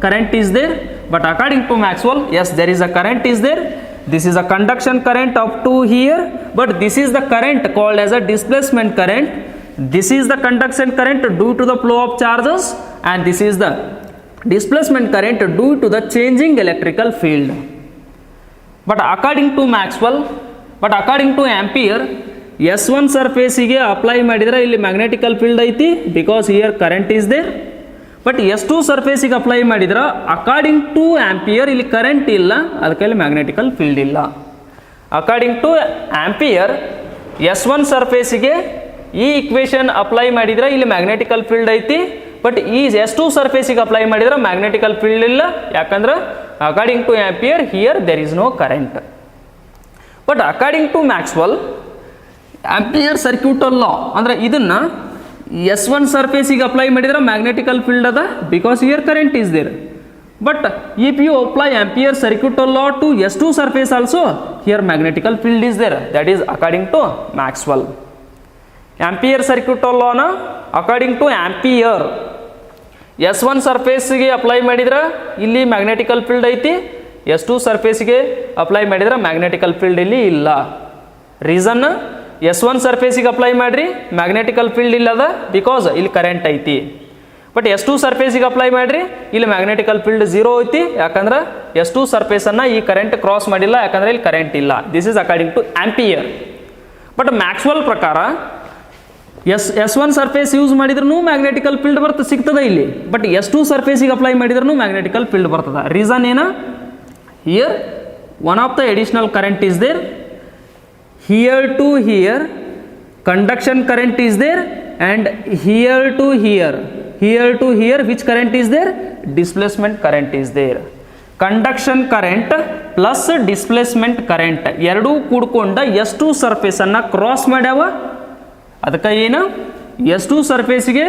Speaker 1: current is there, but according to Maxwell, yes, there is a current is there. This is a conduction current up to here, but this is the current called as a displacement current. This is the conduction current due to the flow of charges, and this is the displacement current due to the changing electrical field. But according to Maxwell, but according to Ampere, S1 surface ಗೆ apply ಮಾಡಿದ್ರೆ ಇಲ್ಲಿ magnetical field ಐತಿ, because here current is there. But S2 ಸರ್ಫೇಸಿಗೆ apply ಮಾಡಿದ್ರೆ according to Ampere ಇಲ್ಲಿ current ಇಲ್ಲ, ಅದಕ್ಕೆ ಇಲ್ಲಿ ಮ್ಯಾಗ್ನೆಟಿಕಲ್ ಫೀಲ್ಡ್ ಇಲ್ಲ. ಅಕಾರ್ಡಿಂಗ್ ಟು ಆಂಪಿಯರ್ S1 ಸರ್ಫೇಸಿಗೆ ಈ ಇಕ್ವೇಶನ್ ಅಪ್ಲೈ ಮಾಡಿದ್ರೆ ಇಲ್ಲಿ ಮ್ಯಾಗ್ನೆಟಿಕಲ್ ಫೀಲ್ಡ್ ಐತಿ, ಬಟ್ ಈ S2 ಸರ್ಫೇಸಿಗೆ ಅಪ್ಲೈ ಮಾಡಿದ್ರೆ ಮ್ಯಾಗ್ನೆಟಿಕಲ್ ಫೀಲ್ಡ್ ಇಲ್ಲ. ಯಾಕಂದ್ರೆ according to Ampere here there is no current. But according to Maxwell Ampere circuital law ಅಂದರೆ ಇದನ್ನು S1 ಸರ್ಫೇಸಿಗೆ ಅಪ್ಲೈ ಮಾಡಿದ್ರೆ ಮ್ಯಾಗ್ನೆಟಿಕಲ್ ಫೀಲ್ಡ್ ಅದ because here current is there. But if you apply Ampere circuital law to S2 surface also here magnetical field is there. That is according to Maxwell. Ampere circuital ಲಾನ according to Ampere S1 ಸರ್ಫೇಸಿಗೆ apply ಮಾಡಿದ್ರೆ ಇಲ್ಲಿ magnetical field ಐತಿ, S2 ಸರ್ಫೇಸಿಗೆ apply ಮಾಡಿದ್ರೆ magnetical field ಇಲ್ಲಿ ಇಲ್ಲ. Reason S1 ಸರ್ಫೇಸಿಗೆ ಅಪ್ಲೈ ಮಾಡಿರಿ ಮ್ಯಾಗ್ನೆಟಿಕಲ್ ಫೀಲ್ಡ್ ಇಲ್ಲದ ಬಿಕಾಸ್ ಇಲ್ಲಿ ಕರೆಂಟ್ ಐತಿ. ಬಟ್ S2 ಸರ್ಫೇಸಿಗೆ ಅಪ್ಲೈ ಮಾಡಿರಿ ಇಲ್ಲಿ ಮ್ಯಾಗ್ನೆಟಿಕಲ್ ಫೀಲ್ಡ್ ಝೀರೋ ಐತಿ, ಯಾಕಂದ್ರೆ S2 ಸರ್ಫೇಸನ್ನು ಈ ಕರೆಂಟ್ ಕ್ರಾಸ್ ಮಾಡಿಲ್ಲ, ಯಾಕಂದ್ರೆ ಇಲ್ಲಿ ಕರೆಂಟ್ ಇಲ್ಲ. This is according to Ampere. But Maxwell ಪ್ರಕಾರ S1 ಸರ್ಫೇಸ್ ಯೂಸ್ ಮಾಡಿದ್ರೂ ಮ್ಯಾಗ್ನೆಟಿಕಲ್ ಫೀಲ್ಡ್ ಸಿಗ್ತದೆ ಇಲ್ಲಿ, ಬಟ್ S2 ಸರ್ಫೇಸಿಗೆ ಅಪ್ಲೈ ಮಾಡಿದ್ರೂ ಮ್ಯಾಗ್ನೆಟಿಕಲ್ ಫೀಲ್ಡ್ ಬರ್ತದೆ. ರೀಸನ್ ಏನ? Here one of the additional current is there, here to here conduction current is there, and here to here which current is there? Displacement current is there. Conduction current plus displacement current ಎರಡೂ ಕೂಡ್ಕೊಂಡ S2 surface ಅನ್ನ cross ಮಾಡ್ಯಾವ. ಅದಕ್ಕೆ ಏನು S2 ಸರ್ಫೇಸಿಗೆ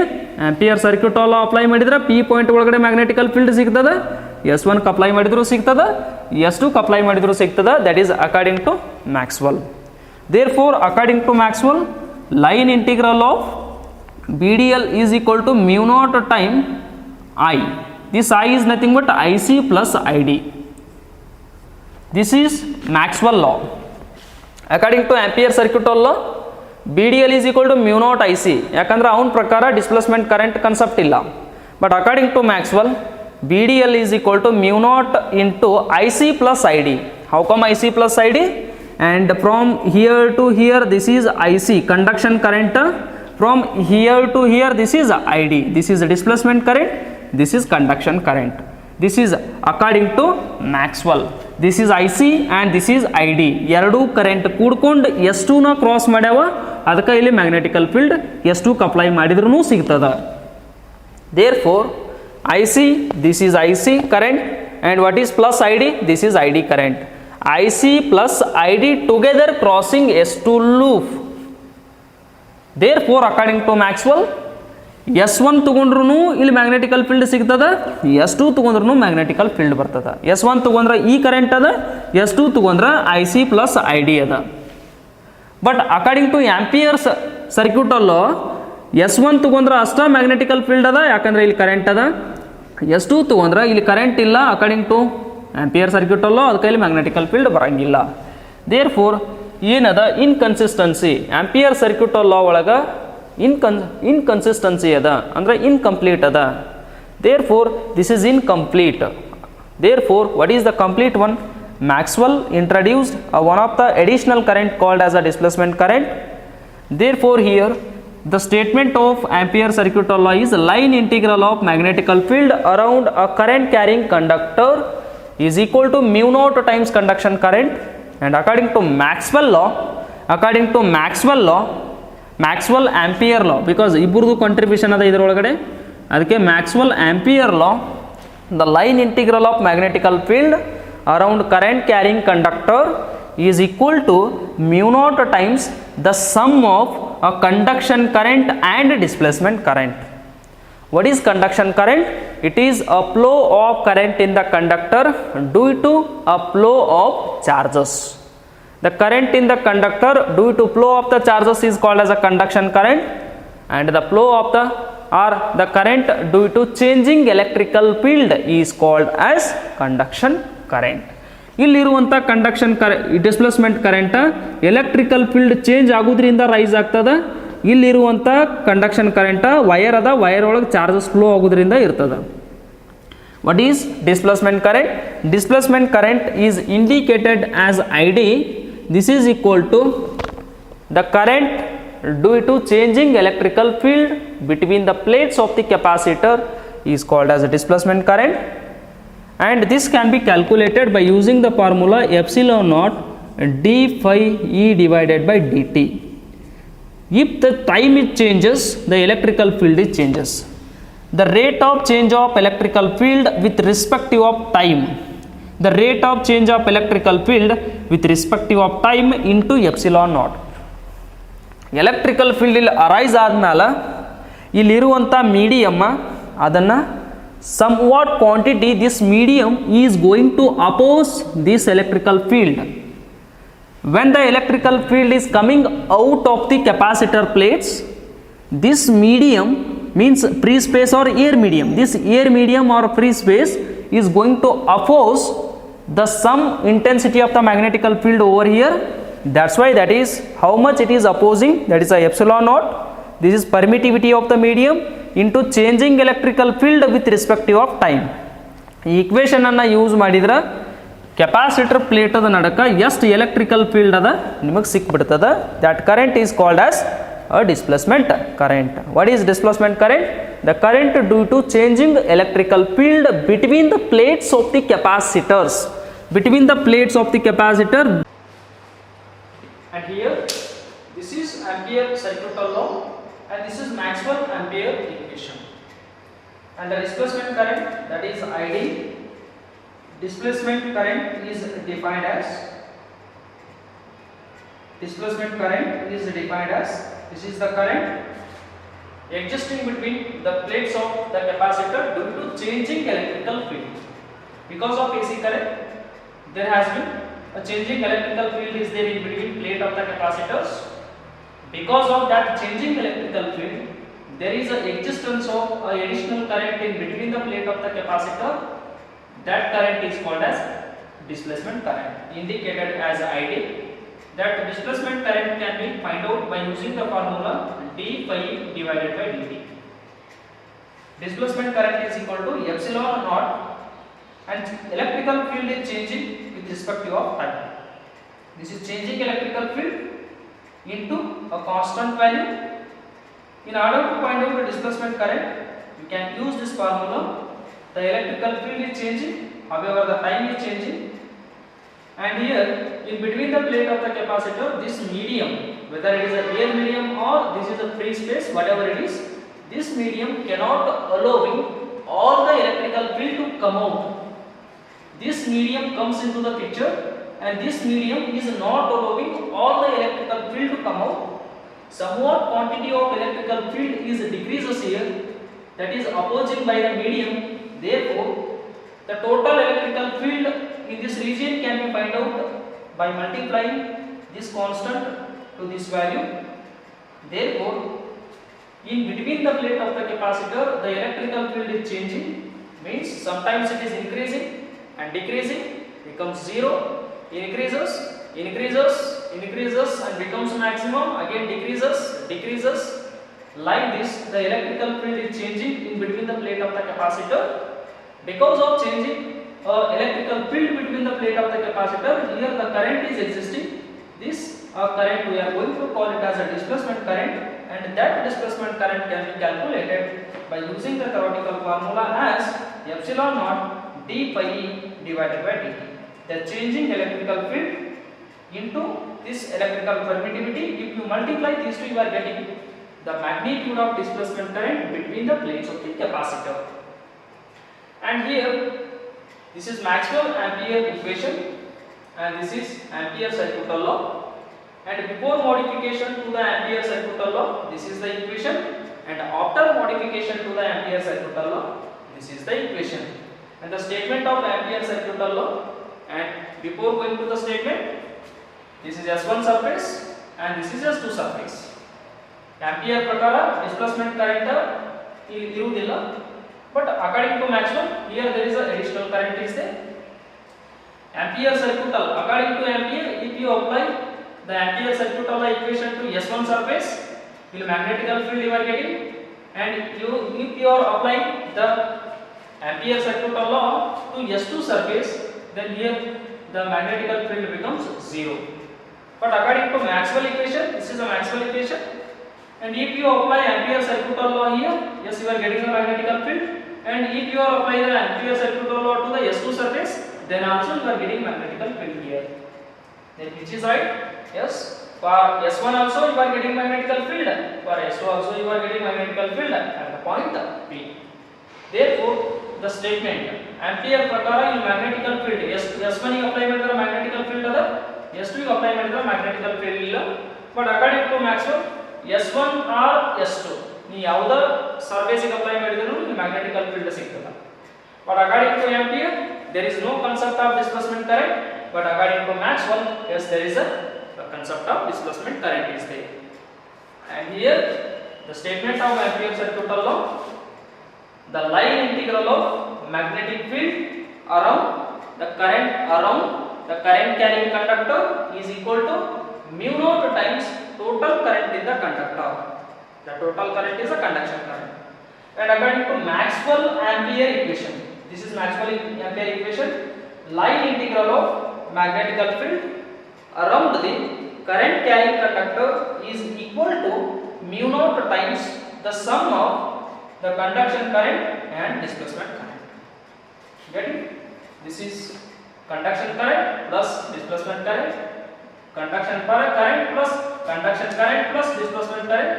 Speaker 1: ampere circuit ಲಾ apply ಮಾಡಿದ್ರೆ P point ಒಳಗಡೆ magnetical field ಸಿಗ್ತದೆ, S1 ಗೆ apply ಮಾಡಿದ್ರು ಸಿಗ್ತದೆ, S2 ಗೆ ಅಪ್ಲೈ ಮಾಡಿದ್ರು ಸಿಗ್ತದೆ. That is according to Maxwell. Therefore, according to Maxwell, line integral of BDL is equal to mu naught time I. This I is nothing but IC plus ID. This is Maxwell law. According to Ampere circuit law, BDL is equal to mu naught IC. ಯಾಕಂದ್ರೆ ಅವನ ಪ್ರಕಾರ displacement current concept ಇಲ್ಲ. But according to Maxwell, BDL is equal to mu naught into IC plus ID. How come IC plus ID? And from here to here this is IC, conduction current. From here to here this is ID, this is displacement current, this is conduction current. This is according to Maxwell. This is IC and this is ID. ಎರಡು current ಕೂಡ್ಕೊಂಡು S2 ನ cross ಮಾಡ್ಯಾವ, ಅದಕ್ಕೆ ಇಲ್ಲಿ magnetical field S2 ಗೆ apply ಮಾಡಿದ್ರೂ ಸಿಗ್ತದ. Therefore IC, this is IC current, and what is plus ID? This is ID current. IC plus ID together crossing S2 loop. Therefore, according to Maxwell, S1 ತಗೊಂಡ್ರು ಇಲ್ಲಿ magnetical field ಸಿಗ್ತದ, S2 ತಗೊಂಡ್ರು ಮ್ಯಾಗ್ನೆಟಿಕಲ್ field ಬರ್ತದ. S1 ತಗೊಂಡ್ರೆ ಈ current ಅದ, S2 ತಗೊಂಡ್ರೆ IC plus ID ಅದ. But according to Ampere's circuit ಅಲ್ಲೋ S1 ತಗೊಂಡ್ರೆ ಅಷ್ಟ ಮ್ಯಾಗ್ನೆಟಿಕಲ್ ಫೀಲ್ಡ್ ಅದ, ಯಾಕಂದ್ರೆ ಇಲ್ಲಿ ಕರೆಂಟ್ ಅದ. S2 ತಗೊಂಡ್ರೆ ಇಲ್ಲಿ ಕರೆಂಟ್ ಇಲ್ಲ, ಅಕಾರ್ಡಿಂಗ್ ಟು ಆಂಪಿಯರ್ ಸರ್ಕ್ಯೂಟ್ ಅಲ್ಲೋ ಅದಕ್ಕೆ ಇಲ್ಲಿ ಮ್ಯಾಗ್ನೆಟಿಕಲ್ ಫೀಲ್ಡ್ ಬರಂಗಿಲ್ಲ. ದೇರ್ ಫೋರ್ ಏನದ ಇನ್ಕನ್ಸಿಸ್ಟೆನ್ಸಿ ಆಂಪಿಯರ್ ಸರ್ಕ್ಯೂಟ್ ಲಾ ಒಳಗೆ ಇನ್ಕನ್ಸಿಸ್ಟೆನ್ಸಿ ಅದ, ಅಂದ್ರೆ ಇನ್ಕಂಪ್ಲೀಟ್ ಅದ. Therefore this is incomplete. Therefore what is the complete one? Maxwell introduced one of the additional current called as a displacement current. Therefore here the statement of Ampere circuit law is line integral of magnetical field around a current carrying conductor is equal to mu naught times conduction current. And according to Maxwell law, Maxwell Ampere law, because ಇಬ್ಬರದು contribution ಅದ ಇದರೊಳಗಡೆ, ಅದಕ್ಕೆ Maxwell Ampere law, the line integral of magnetical field around current carrying conductor is equal to mu naught times the sum of a conduction current and displacement current. What is conduction current? It is a flow of current in the conductor due to a flow of charges. The current in the conductor due to flow of the charges is called as a conduction current, and the flow of the current due to changing electrical field is called as conduction current. ಇಲ್ಲಿರುವಂಥ conduction displacement current electrical field change ಆಗೋದ್ರಿಂದ rise ಆಗ್ತದ. ಇಲ್ಲಿರುವಂಥ conduction current wire ಅದ, wire ಒಳಗೆ charges flow ಆಗೋದ್ರಿಂದ ಇರ್ತದ. What is displacement current? Displacement current is indicated as ID. This is equal to the current due to changing electrical field between the plates of the capacitor is called as a displacement current. And this can be calculated by using the formula epsilon naught d phi E divided by dt. If the time it changes, the electrical field it changes. The rate of change of electrical field with respective of time. The rate of change of electrical field with respective of time into epsilon naught. Electrical field ಇಲ್ಲಿ arise ಆದ್ಮೇಲೆ ಇಲ್ಲಿರುವಂಥ medium ಅದನ್ನು somewhat quantity this medium is going to oppose this electrical field. When the electrical field is coming out of the capacitor plates, this medium means free space or air medium, this air medium or free space is going to oppose the some intensity of the magnetical field over here. That's why that is how much it is opposing, that is a epsilon naught. This is permittivity of the medium into changing electrical field with respective of time. ಈ equation ಅನ್ನು use ಮಾಡಿದ್ರೆ capacitor plate ಅದ ನಡಕ ಎಷ್ಟು electrical field ಅದ ನಿಮಗೆ ಸಿಕ್ಬಿಡ್ತದ. That current is called as a displacement current. What is displacement current? The current due to changing electrical field between the plates of the capacitors, between the plates of the capacitor. And here this is Ampere circuital law and this is Maxwell Ampere equation. And the displacement current, that is ID. Displacement current is defined as this is the current existing between the plates of the capacitor due to changing electrical field. Because of AC current, there has been a changing electrical field is there in between plate of the capacitors. Because of that changing electrical field, there is a existence of a additional current in between the plate of the capacitor. That current is called as displacement current, indicated as ID. That displacement current can be find out by using the formula d phi divided by dt. Displacement current is equal to epsilon naught and electrical field is changing with respect to time. This is changing electrical field into a constant value. In order to find out the displacement current, you can use this formula. The electrical field is changing, however the time is changing. And here in between the plate of the capacitor, this medium, whether it is a air medium or this is a free space, whatever it is, this medium cannot allowing all the electrical field to come out. This medium comes into the picture and this medium is not allowing all the electrical field to come out. Somewhat quantity of electrical field is decreases here, that is opposing by the medium. Therefore the total electrical field in this region can be find out by multiplying this constant to this value. Therefore in between the plate of the capacitor, the electrical field is changing, means sometimes it is increasing and decreasing, becomes 0, increases and becomes maximum, again decreases. Like this the electrical field is changing in between the plate of the capacitor. Because of changing electrical field between the plate of the capacitor, here the current is existing. This current we are going to call it as a displacement current, and that displacement current can be calculated by using the theoretical formula as epsilon naught d phi divided by dt. The changing electrical field into this electrical permittivity, if you multiply these two, you are getting the magnitude of displacement current between the plates of the capacitor. And here this is Maxwell Ampere equation and this is Ampere circuital law. And before modification to the Ampere circuital law, this is the equation, and after modification to the Ampere circuital law, this is the equation. And the statement of Ampere circuital law, and before going to the statement, this is S1 surface and this is S2 surface. Ampere prakara displacement current irudilla, but according to Maxwell, here there is a additional current is there. Ampere circuital, according to Ampere, if you apply the Ampere circuital law equation to S1 surface, will magnetical field you are getting, and if you are applying the Ampere circuital law to S2 surface, then here the magnetical field becomes 0. But according to Maxwell equation, this is a Maxwell equation, and if you apply Ampere circuital law here, yes, you are getting the magnetical field, and if you are applying the Ampere circuital law to the S2 surface, then also you are getting magnetical field here. Then which is right? Yes. For S1 also you are getting magnetical field, for S2 also you are getting magnetical field at the point P. Therefore the statement Ampere prakara in magnetical field, S1 you apply magnetical field other, S2 you apply magnetical field illa, but according to Maxwell S1 or S2 ನೀವು ಯಾವುದ ಸರ್ಫೇಸಿಗೆ apply ಮಾಡಿದ್ರು ನಿಮಗೆ ಮ್ಯಾಗ್ನೆಟಿಕಲ್ field ಸಿಗ್ತದೆ. But according to Ampere, there is no concept of displacement current. But according to Maxwell, yes, there is a concept of displacement current is there. And here, the statement of Ampere circuit law: the line integral of magnetic field around the current carrying conductor is equal to mu naught times total current in the conductor. The total current is a conduction current. And according to Maxwell Ampere equation, this is Maxwell Ampere equation, line integral of magnetical field around the current carrying conductor is equal to mu naught times the sum of the conduction current and displacement current. Get it? This is conduction current plus displacement current, conduction current plus conduction current plus displacement current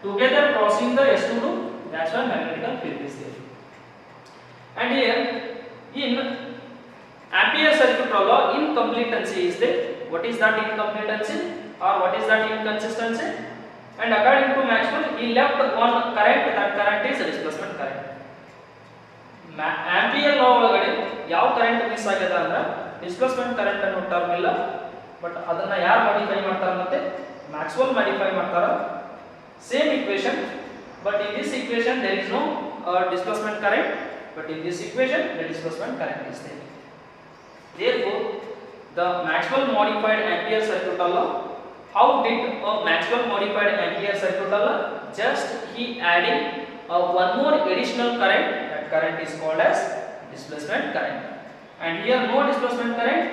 Speaker 1: together crossing the S2 loop. That's why magnetical field is there. And here in Ampere circuit law, incompletency is there. What is that incompletency or what is that inconsistency? And according to Maxwell, he left one current, that current is displacement current. Ampere law ಒಳಗಡೆ ಯಾವ current miss ಆಗಿದೆ ಅಂದ್ರೆ displacement current ಅನ್ನೋ term ಇಲ್ಲ. But ಅದನ್ನ ಯಾರು modify ಮಾಡ್ತಾರೆ ಮತ್ತೆ ಮ್ಯಾಕ್ಸ್ವೆಲ್ ಮಾಡಿಫೈ ಮಾಡ್ತಾರೆ. Same equation, but in this equation there is no displacement current, but in this equation the displacement current is there. Therefore, the Maxwell modified Ampere circuit law, how did Maxwell modified Ampere circuit law? Just he adding one more additional current, that current is called as displacement current. And here no displacement current,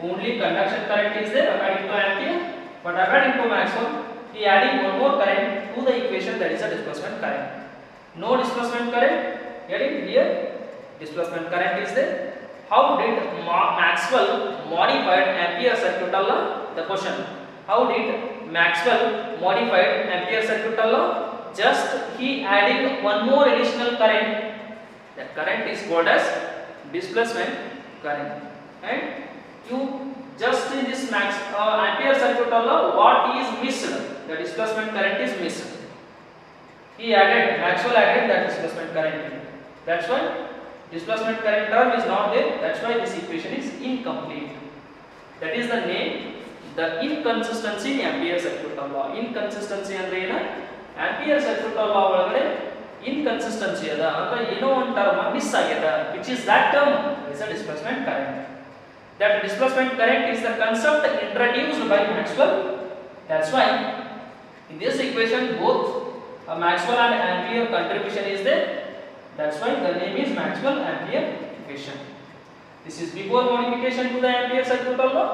Speaker 1: only conduction current is there according to Ampere, but according to Maxwell he adding one more current to the equation, that is a displacement current. No displacement current, getting here displacement current is there. How did Maxwell modified Ampere circuit law? The question: how did Maxwell modified Ampere circuit law? Just he adding one more additional current. That current is called as displacement current. And you just in this Ampere circuit law, what is missed? The displacement current is missed. He added, Maxwell added that displacement current. That's why displacement current term is not there. That's why this equation is incomplete. That is the name, the inconsistency in Ampere circuit law. Inconsistency ಅಂದ್ರೆ ಏನು? Ampere circuit law ಒಳಗಡೆ inconsistency ಅದ ಅಂದ್ರೆ ಏನೋ ಒಂದು term miss ಆಗ್ಯದ, which is that term is a displacement current. That displacement current is the concept introduced by Maxwell. That's why in this equation both Maxwell and Ampere contribution is there. That's why the name is Maxwell Ampere equation. This is before modification to the Ampere circuit law.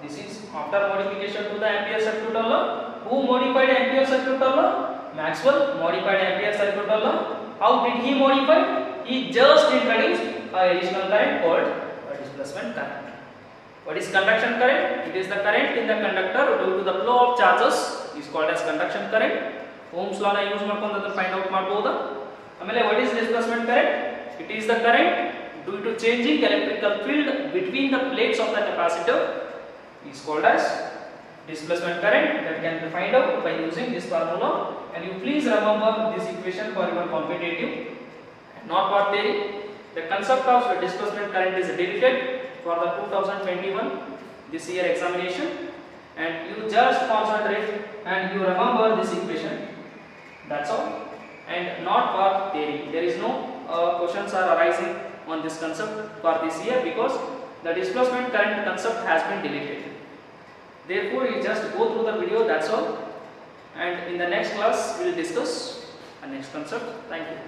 Speaker 1: This is after modification to the Ampere circuit law. Who modified Ampere circuit law? Maxwell modified Ampere circuit law. How did he modify? He just introduced an additional current called a displacement current. What is conduction current? It is the current in the conductor due to the flow of charges is called as conduction current. Ohm's law na use ಮಾಡ್ಕೊಂಡು ಅದನ್ನ find out ಮಾಡಬಹುದು. ಆಮೇಲೆ what is displacement current? It is the current due to changing electrical field between the plates of the capacitor is called as displacement current. That can be find out by using this formula. And you please remember this equation for your competitive, not for theory. The concept of displacement current is deleted for the 2021 this year examination, and you just concentrate and you remember this equation. That's all, and not for theory. There is no questions are arising on this concept for this year because the displacement current concept has been deleted. Therefore, you just go through the video. That's all, and in the next class we will discuss the next concept. Thank you.